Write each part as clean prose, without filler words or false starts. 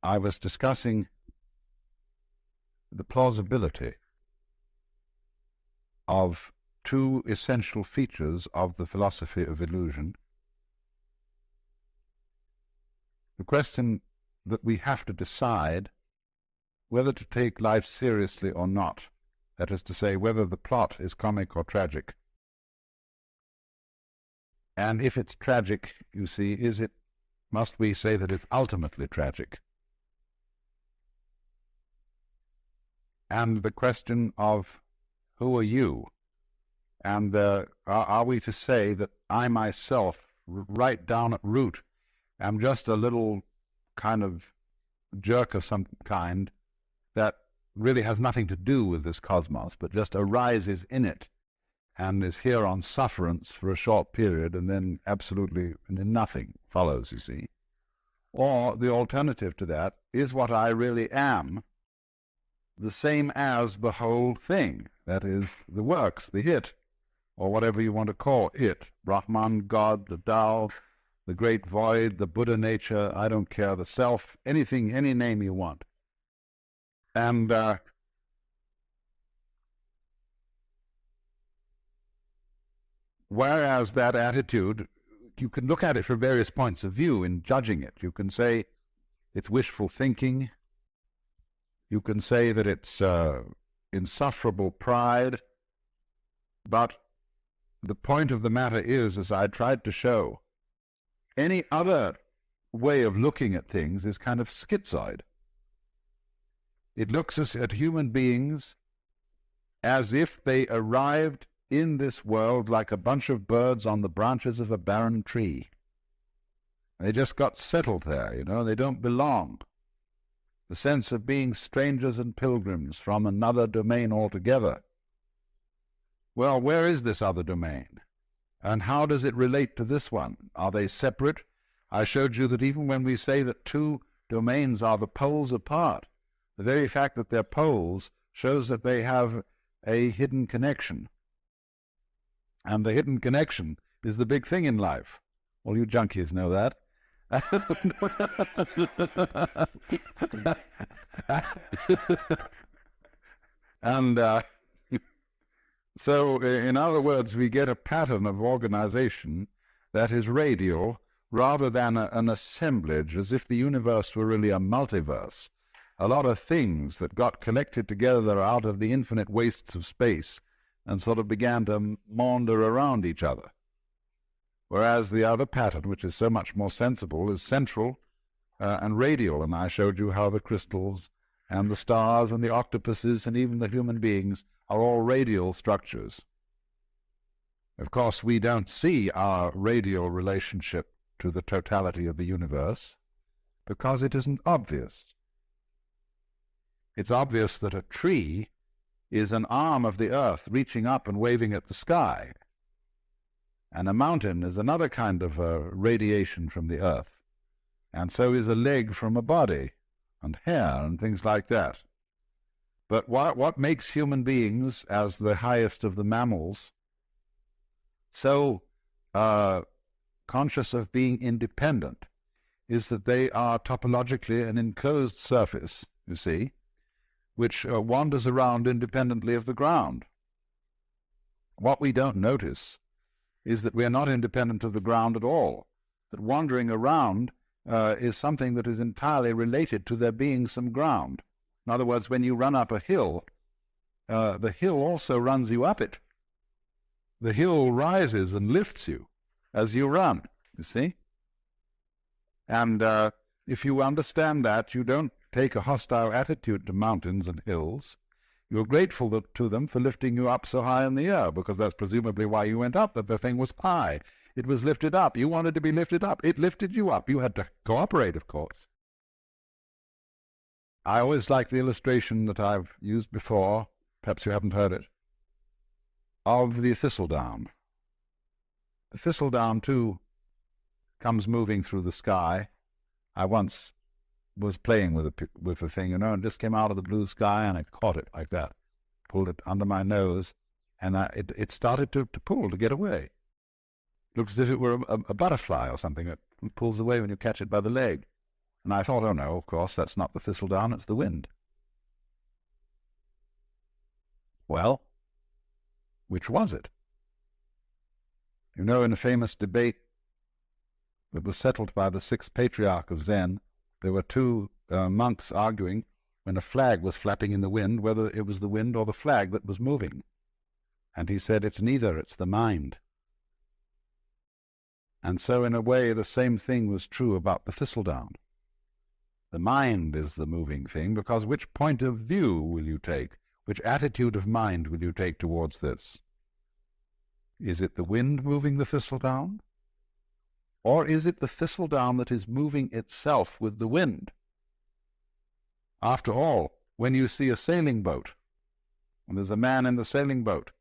I was discussing the plausibility of two essential features of the philosophy of illusion. The question that we have to decide whether to take life seriously or not, that is to say, whether the plot is comic or tragic. And if it's tragic, you see, must we say that it's ultimately tragic? And the question of who are you? And are we to say that I myself, right down at root, am just a little kind of jerk of some kind that really has nothing to do with this cosmos, but just arises in it and is here on sufferance for a short period, and then absolutely nothing follows, you see? Or the alternative to that is what I really am, the same as the whole thing, that is, the works, the it, or whatever you want to call it, Brahman, God, the Tao, the great void, the Buddha nature, I don't care, the self, anything, any name you want. And whereas that attitude, you can look at it from various points of view in judging it. You can say it's wishful thinking. You can say that it's insufferable pride. But the point of the matter is, as I tried to show, any other way of looking at things is kind of schizoid. It looks at human beings as if they arrived in this world like a bunch of birds on the branches of a barren tree. They just got settled there, you know, they don't belong. The sense of being strangers and pilgrims from another domain altogether. Well, where is this other domain? And how does it relate to this one? Are they separate? I showed you that even when we say that two domains are the poles apart, the very fact that they're poles shows that they have a hidden connection. And the hidden connection is the big thing in life. All you junkies know that. And so, in other words, we get a pattern of organization that is radial rather than an assemblage, as if the universe were really a multiverse. A lot of things that got collected together out of the infinite wastes of space and sort of began to maunder around each other. Whereas the other pattern, which is so much more sensible, is central and radial, and I showed you how the crystals and the stars and the octopuses and even the human beings are all radial structures. Of course, we don't see our radial relationship to the totality of the universe because it isn't obvious. It's obvious that a tree is an arm of the earth reaching up and waving at the sky, and a mountain is another kind of radiation from the earth, and so is a leg from a body, and hair, and things like that. But what makes human beings, as the highest of the mammals, so conscious of being independent is that they are topologically an enclosed surface, you see, which wanders around independently of the ground. What we don't notice is that we are not independent of the ground at all, that wandering around is something that is entirely related to there being some ground. In other words, when you run up a hill, the hill also runs you up it. The hill rises and lifts you as you run, you see? And if you understand that, you don't take a hostile attitude to mountains and hills. You're grateful to them for lifting you up so high in the air, because that's presumably why you went up, that the thing was high. It was lifted up. You wanted to be lifted up. It lifted you up. You had to cooperate, of course. I always like the illustration that I've used before, perhaps you haven't heard it, of the thistledown. The thistledown, too, comes moving through the sky. I once was playing with the thing, you know, and just came out of the blue sky, and I caught it like that, pulled it under my nose, and it started to pull, to get away. Looks as if it were a butterfly or something. It pulls away when you catch it by the leg. And I thought, oh no, of course, that's not the thistledown, it's the wind. Well, which was it? You know, in a famous debate that was settled by the sixth patriarch of Zen, there were two monks arguing when a flag was flapping in the wind, whether it was the wind or the flag that was moving. And he said, it's neither, it's the mind. And so in a way the same thing was true about the thistledown. The mind is the moving thing, because which point of view will you take? Which attitude of mind will you take towards this? Is it the wind moving the thistledown? Or is it the thistledown that is moving itself with the wind? After all, when you see a sailing boat, and there's a man in the sailing boat,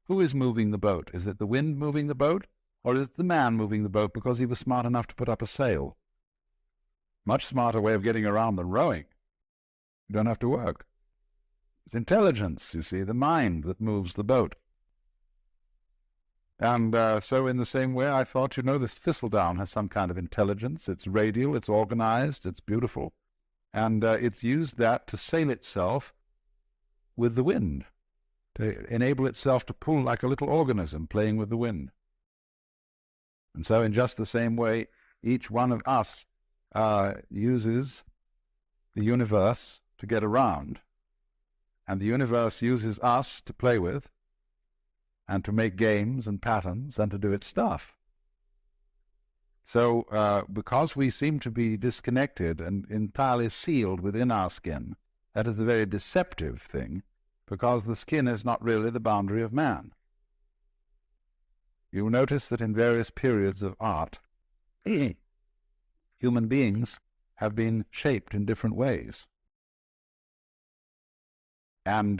who is moving the boat? Is it the wind moving the boat, or is it the man moving the boat because he was smart enough to put up a sail? Much smarter way of getting around than rowing. You don't have to work. It's intelligence, you see, the mind that moves the boat. And so in the same way, I thought, you know, this thistledown has some kind of intelligence. It's radial, it's organized, it's beautiful. And it's used that to sail itself with the wind, to enable itself to pull like a little organism playing with the wind. And so in just the same way, each one of us uses the universe to get around, and the universe uses us to play with, and to make games and patterns, and to do its stuff. So because we seem to be disconnected and entirely sealed within our skin, that is a very deceptive thing, because the skin is not really the boundary of man. You will notice that in various periods of art, human beings have been shaped in different ways, and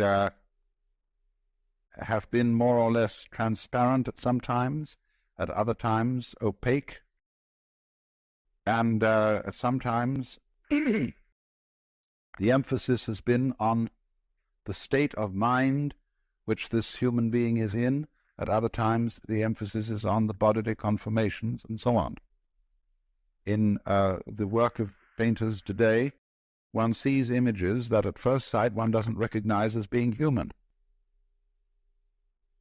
have been more or less transparent at some times, at other times opaque, and sometimes the emphasis has been on the state of mind which this human being is in. At other times the emphasis is on the bodily conformations and so on. In the work of painters today, one sees images that at first sight one doesn't recognize as being human.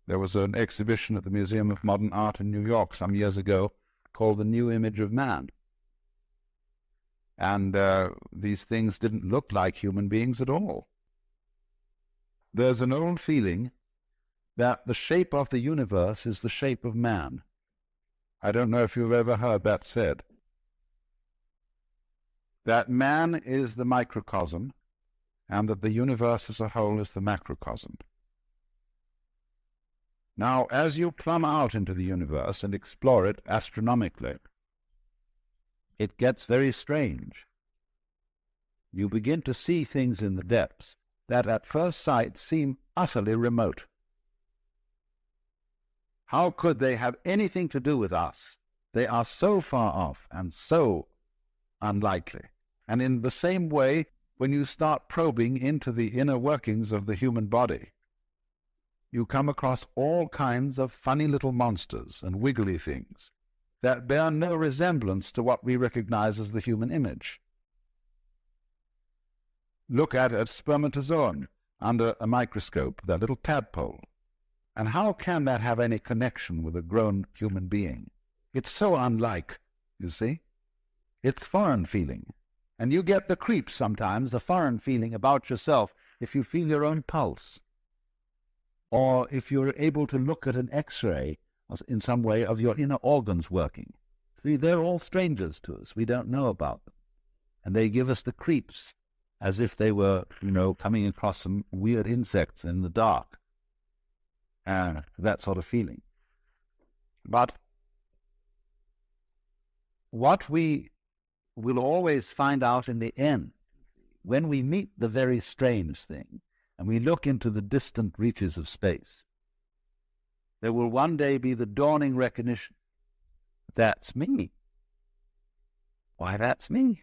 There was an exhibition at the Museum of Modern Art in New York some years ago called The New Image of Man. And these things didn't look like human beings at all. There's an old feeling that the shape of the universe is the shape of man. I don't know if you've ever heard that said. That man is the microcosm, and that the universe as a whole is the macrocosm. Now, as you plumb out into the universe and explore it astronomically, it gets very strange. You begin to see things in the depths that at first sight seem utterly remote. How could they have anything to do with us? They are so far off and so unlikely. And in the same way, when you start probing into the inner workings of the human body, you come across all kinds of funny little monsters and wiggly things that bear no resemblance to what we recognize as the human image. Look at a spermatozoon under a microscope, that little tadpole. And how can that have any connection with a grown human being? It's so unlike, you see. It's foreign feeling. And you get the creeps sometimes, the foreign feeling about yourself, if you feel your own pulse, or if you're able to look at an X-ray in some way of your inner organs working. See, they're all strangers to us. We don't know about them. And they give us the creeps, as if they were, you know, coming across some weird insects in the dark. That sort of feeling. But what we will always find out in the end, when we meet the very strange thing, and we look into the distant reaches of space, there will one day be the dawning recognition, that's me. Why, that's me.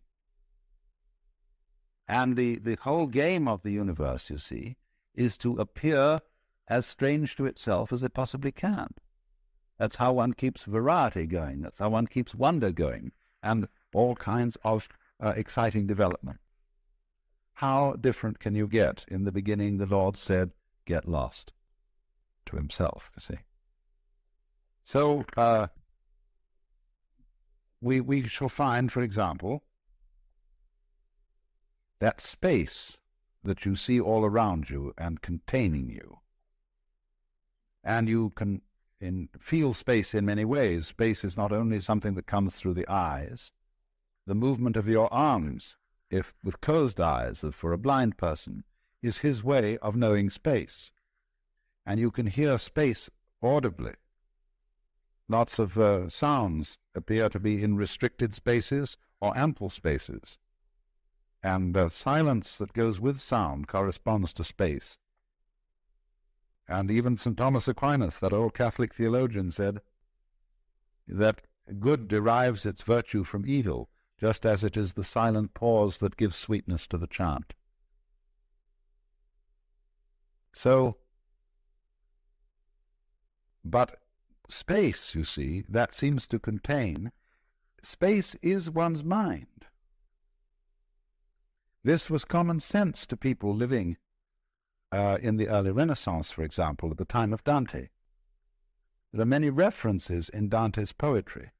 And the whole game of the universe, you see, is to appear as strange to itself as it possibly can. That's how one keeps variety going. That's how one keeps wonder going. And all kinds of exciting development. How different can you get? In the beginning, the Lord said, get lost, to himself, you see. So we shall find, for example, that space that you see all around you and containing you. And you can feel space in many ways. Space is not only something that comes through the eyes. The movement of your arms, if with closed eyes, for a blind person, is his way of knowing space. And you can hear space audibly. Lots of sounds appear to be in restricted spaces or ample spaces. And silence that goes with sound corresponds to space. And even St. Thomas Aquinas, that old Catholic theologian, said that good derives its virtue from evil, just as it is the silent pause that gives sweetness to the chant. So, but space, you see, that seems to contain, space is one's mind. This was common sense to people living in the early Renaissance, for example, at the time of Dante. There are many references in Dante's poetry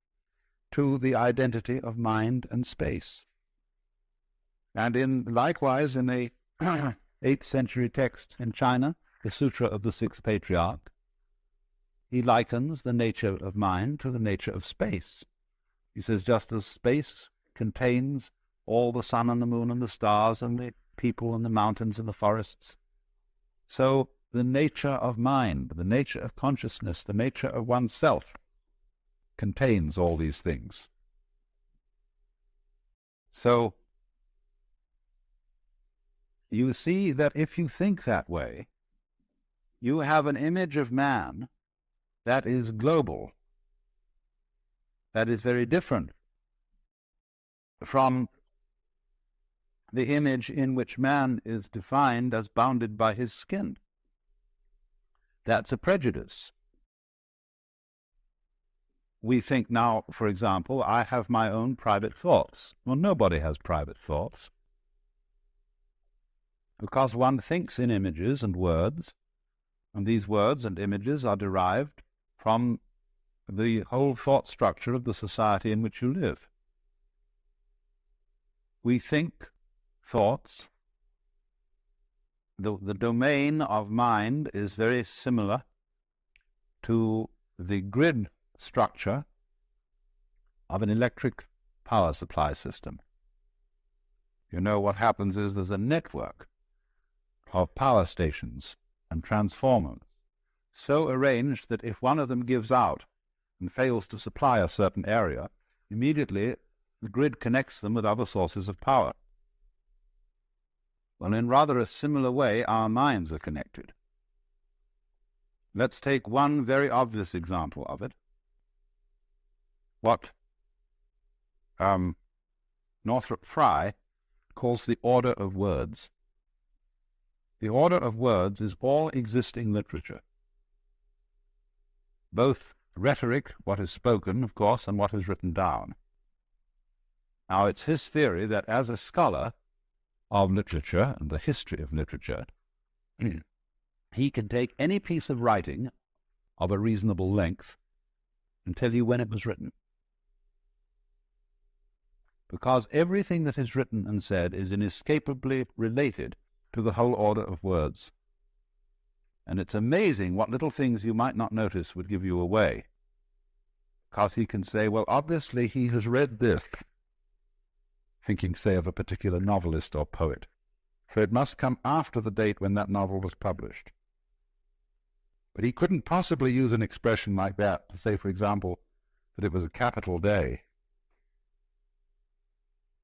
to the identity of mind and space. And likewise in a 8th century text in China, the Sutra of the Sixth Patriarch, he likens the nature of mind to the nature of space. He says, just as space contains all the sun and the moon and the stars and the people and the mountains and the forests, so the nature of mind, the nature of consciousness, the nature of oneself contains all these things. So you see that if you think that way, you have an image of man that is global, that is very different from the image in which man is defined as bounded by his skin. That's a prejudice. We think now, for example, I have my own private thoughts. Well, nobody has private thoughts, because one thinks in images and words, and these words and images are derived from the whole thought structure of the society in which you live. We think thoughts. The domain of mind is very similar to the grid structure of an electric power supply system. You know, what happens is there's a network of power stations and transformers so arranged that if one of them gives out and fails to supply a certain area, immediately the grid connects them with other sources of power. Well, in rather a similar way, our minds are connected. Let's take one very obvious example of it. What Northrop Frye calls the order of words. The order of words is all existing literature, both rhetoric, what is spoken, of course, and what is written down. Now, it's his theory that as a scholar of literature and the history of literature, he can take any piece of writing of a reasonable length and tell you when it was written, because everything that is written and said is inescapably related to the whole order of words. And it's amazing what little things you might not notice would give you away, because he can say, well, obviously he has read this, thinking, say, of a particular novelist or poet, so it must come after the date when that novel was published. But he couldn't possibly use an expression like that to say, for example, that it was a capital day.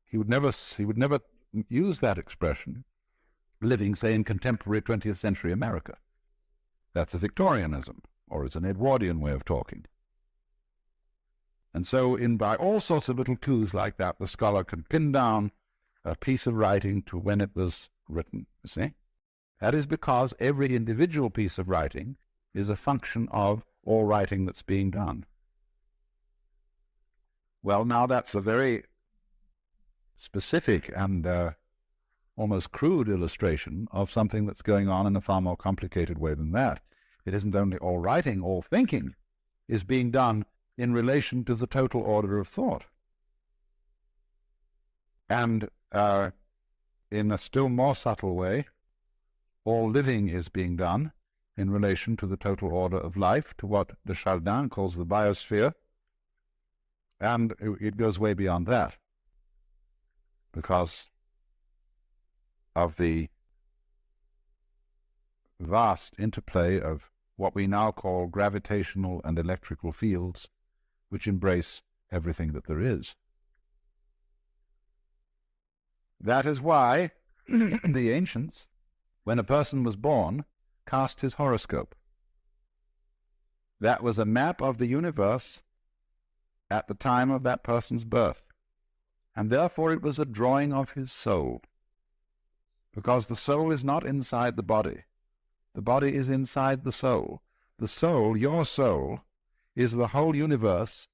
He would never use that expression living, say, in contemporary 20th century America. That's a Victorianism, or it's an Edwardian way of talking. And so by all sorts of little clues like that, the scholar can pin down a piece of writing to when it was written, you see. That is because every individual piece of writing is a function of all writing that's being done. Well, now that's a very specific and almost crude illustration of something that's going on in a far more complicated way than that. It isn't only all writing, all thinking is being done in relation to the total order of thought. And in a still more subtle way, all living is being done in relation to the total order of life, to what de Chardin calls the biosphere, and it goes way beyond that, because of the vast interplay of what we now call gravitational and electrical fields, which embrace everything that there is. That is why the ancients, when a person was born, cast his horoscope. That was a map of the universe at the time of that person's birth, and therefore it was a drawing of his soul, because the soul is not inside the body. The body is inside the soul. The soul, your soul, is the whole universe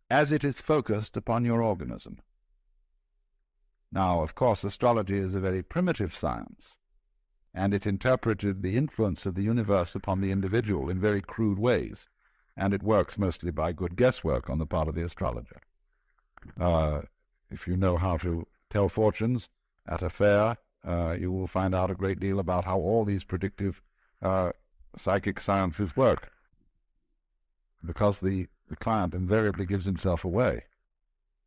as it is focused upon your organism. Now, of course, astrology is a very primitive science, and it interpreted the influence of the universe upon the individual in very crude ways, and it works mostly by good guesswork on the part of the astrologer. If you know how to tell fortunes at a fair, you will find out a great deal about how all these predictive psychic sciences work, because the client invariably gives himself away,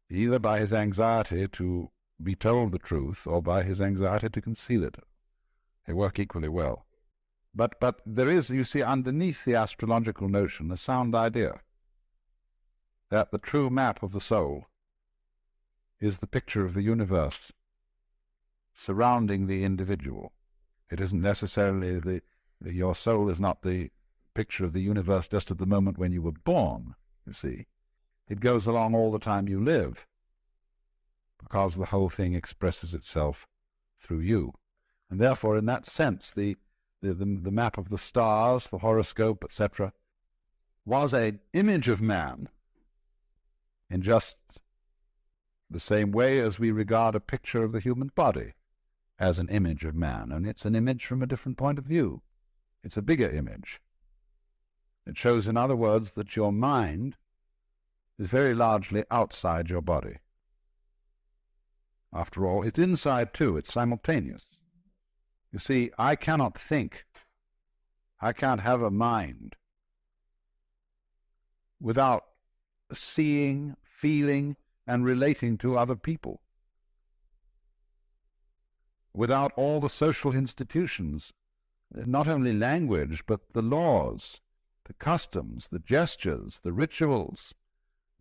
either by his anxiety to be told the truth or by his anxiety to conceal it. They work equally well. But there is, you see, underneath the astrological notion, a sound idea that the true map of the soul is the picture of the universe surrounding the individual. It isn't necessarily your soul is not the picture of the universe just at the moment when you were born, you see. It goes along all the time you live, because the whole thing expresses itself through you. And therefore, in that sense, the map of the stars, the horoscope, etc., was an image of man in just the same way as we regard a picture of the human body as an image of man. And it's an image from a different point of view. It's a bigger image. It shows, in other words, that your mind is very largely outside your body. After all, it's inside too. It's simultaneous. You see, I cannot think, I can't have a mind without seeing, feeling, and relating to other people, without all the social institutions, not only language, but the laws, the customs, the gestures, the rituals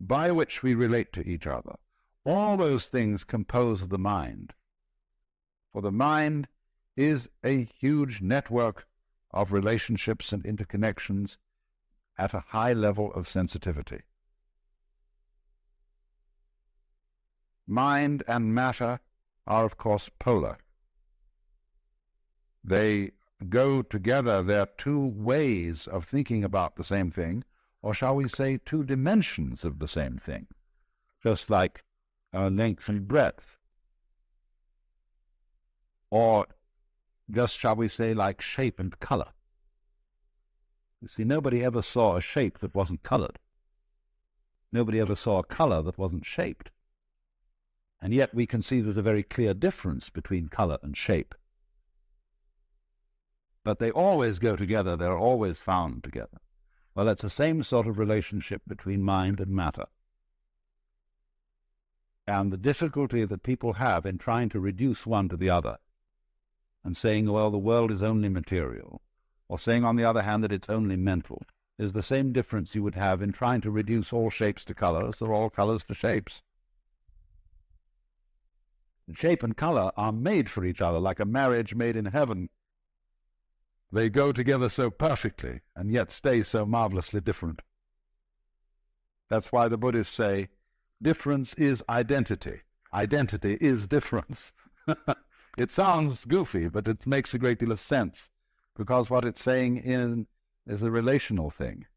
by which we relate to each other. All those things compose the mind. For the mind is a huge network of relationships and interconnections at a high level of sensitivity. Mind and matter are, of course, polar. They go together. They're two ways of thinking about the same thing, or shall we say two dimensions of the same thing, just like length and breadth, or just, shall we say, like shape and color. You see, nobody ever saw a shape that wasn't colored. Nobody ever saw a color that wasn't shaped. And yet we can see there's a very clear difference between color and shape. But they always go together. They're always found together. Well, it's the same sort of relationship between mind and matter. And the difficulty that people have in trying to reduce one to the other, and saying, well, the world is only material, or saying, on the other hand, that it's only mental, is the same difference you would have in trying to reduce all shapes to colors or all colors to shapes. Shape and color are made for each other, like a marriage made in heaven. They go together so perfectly, and yet stay so marvelously different. That's why the Buddhists say, difference is identity. Identity is difference. It sounds goofy, but it makes a great deal of sense, because what it's saying is a relational thing,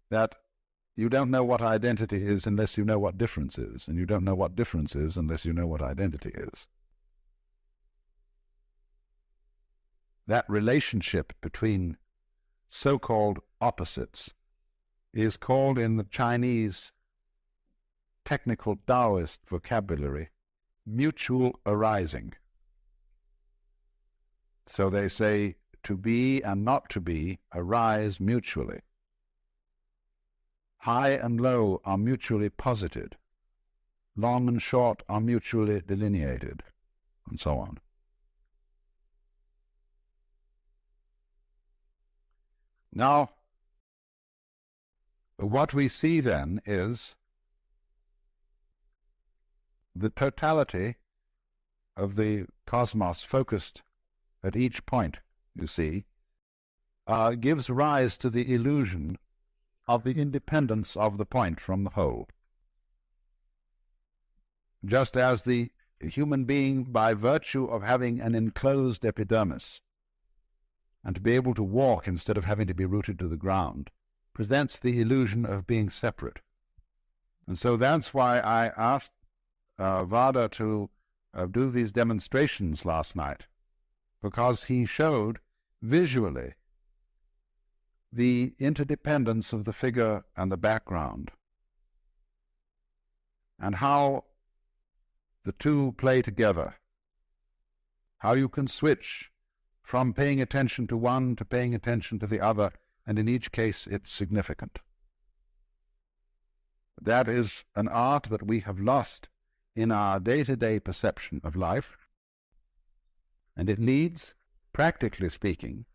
that you don't know what identity is unless you know what difference is, and you don't know what difference is unless you know what identity is. That relationship between so-called opposites is called in the Chinese technical Taoist vocabulary mutual arising. So they say to be and not to be arise mutually. High and low are mutually posited. Long and short are mutually delineated, and so on. Now, what we see then is the totality of the cosmos focused at each point, you see, gives rise to the illusion of the independence of the point from the whole. Just as the human being, by virtue of having an enclosed epidermis, and to be able to walk instead of having to be rooted to the ground, presents the illusion of being separate. And so that's why I asked Vada to do these demonstrations last night, because he showed visually the interdependence of the figure and the background, and how the two play together, how you can switch from paying attention to one to paying attention to the other, and in each case it's significant. That is an art that we have lost in our day-to-day perception of life, and it leads, practically speaking,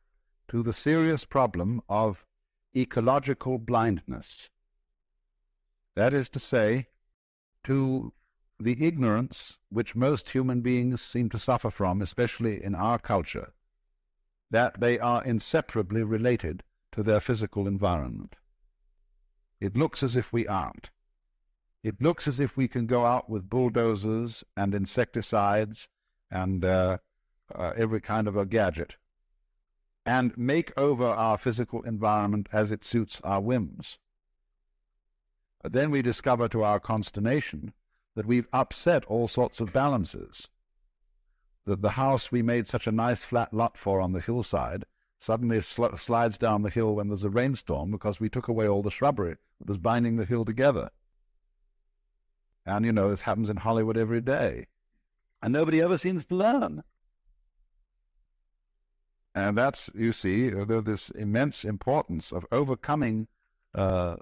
to the serious problem of ecological blindness. That is to say, to the ignorance which most human beings seem to suffer from, especially in our culture, that they are inseparably related to their physical environment. It looks as if we aren't. It looks as if we can go out with bulldozers and insecticides and every kind of a gadget and make over our physical environment as it suits our whims. But then we discover to our consternation that we've upset all sorts of balances, that the house we made such a nice flat lot for on the hillside suddenly slides down the hill when there's a rainstorm because we took away all the shrubbery that was binding the hill together. And, you know, this happens in Hollywood every day. And nobody ever seems to learn. And that's, you see, this immense importance of overcoming the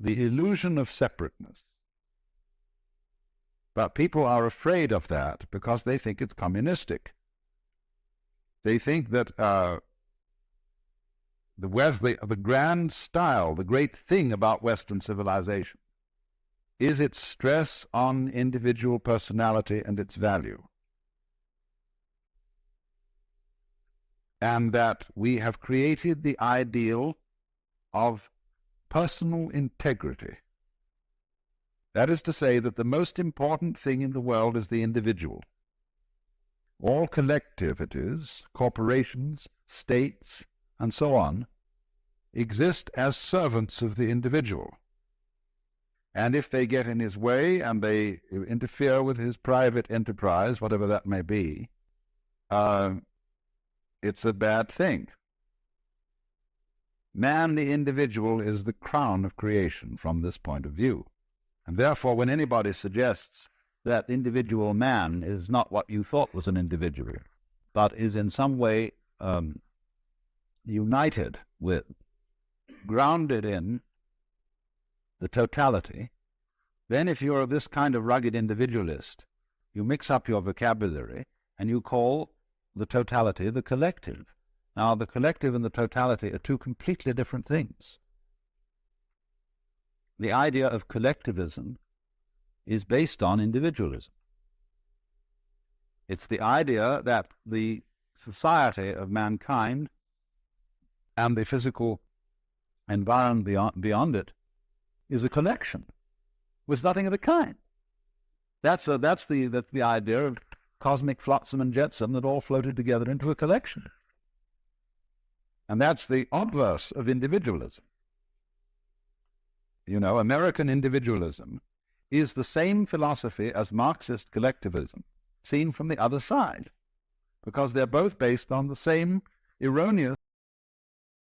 illusion of separateness. But people are afraid of that because they think it's communistic. They think that the grand style, the great thing about Western civilization, is its stress on individual personality and its value. And that we have created the ideal of personal integrity. That is to say that the most important thing in the world is the individual. All collectivities, corporations, states, and so on, exist as servants of the individual. And if they get in his way and they interfere with his private enterprise, whatever that may be, it's a bad thing. Man, the individual, is the crown of creation from this point of view. And therefore, when anybody suggests that individual man is not what you thought was an individual, but is in some way united with, grounded in the totality, then if you're this kind of rugged individualist, you mix up your vocabulary and you call the totality the collective. Now, the collective and the totality are two completely different things. The idea of collectivism is based on individualism. It's the idea that the society of mankind and the physical environment beyond it is a collection with nothing of the kind. That's the idea of cosmic flotsam and jetsam that all floated together into a collection. And that's the obverse of individualism. American individualism is the same philosophy as Marxist collectivism, seen from the other side, because they're both based on the same erroneous